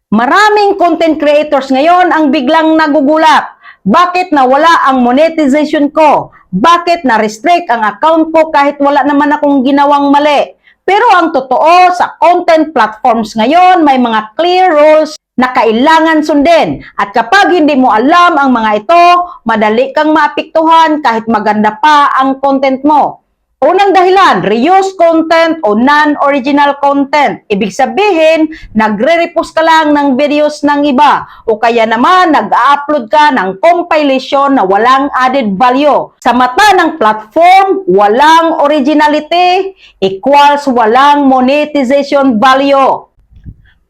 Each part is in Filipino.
Maraming content creators ngayon ang biglang nagugulat. Bakit nawala ang monetization ko? Bakit na-restrict ang account ko kahit wala naman akong ginawang mali? Pero ang totoo, sa content platforms ngayon, may mga clear rules na kailangan sundin. At kapag hindi mo alam ang mga ito, madali kang maapektuhan kahit maganda pa ang content mo. Unang dahilan, reuse content o non-original content. Ibig sabihin, nagre-repost ka lang ng videos ng iba o kaya naman nag-upload ka ng compilation na walang added value. Sa mata ng platform, walang originality equals walang monetization value.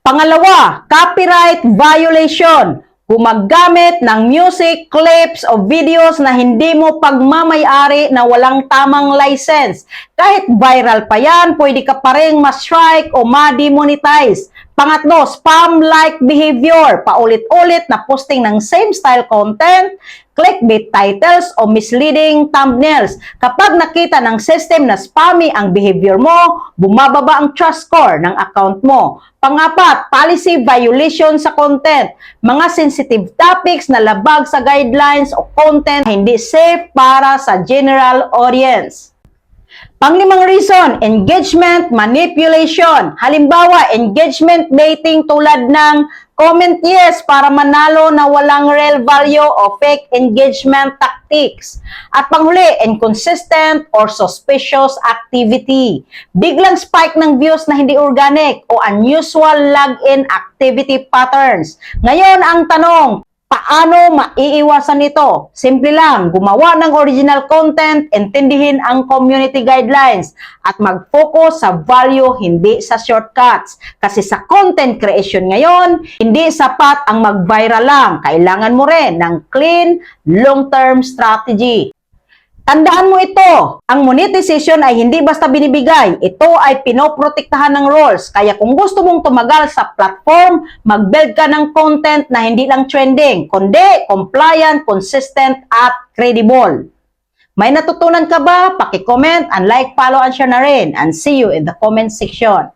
Pangalawa, copyright violation. Gumagamit ng music, clips o videos na hindi mo pagmamay-ari na walang tamang license. Kahit viral pa yan, pwede ka pa rin ma-strike o ma-demonetize. Pangatlo, spam-like behavior. Paulit-ulit na posting ng same style content, clickbait titles o misleading thumbnails. Kapag nakita ng system na spammy ang behavior mo, bumababa ang trust score ng account mo. Pangapat, policy violation sa content. Mga sensitive topics na labag sa guidelines o content hindi safe para sa general audience. Panglimang reason, engagement manipulation. Halimbawa, engagement baiting tulad ng comment yes para manalo na walang real value o fake engagement tactics. At panghuli, inconsistent or suspicious activity. Biglang spike ng views na hindi organic o unusual login activity patterns. Ngayon ang tanong, paano maiiwasan ito? Simple lang, gumawa ng original content, intindihin ang community guidelines, at mag-focus sa value, hindi sa shortcuts. Kasi sa content creation ngayon, hindi sapat ang mag-viral lang. Kailangan mo rin ng clean, long-term strategy. Tandaan mo ito, ang monetization ay hindi basta binibigay. Ito ay pinoprotektahan ng rules. Kaya kung gusto mong tumagal sa platform, mag-build ka ng content na hindi lang trending, kundi compliant, consistent, at credible. May natutunan ka ba? Paki-comment and like, follow, and share na rin. And see you in the comment section.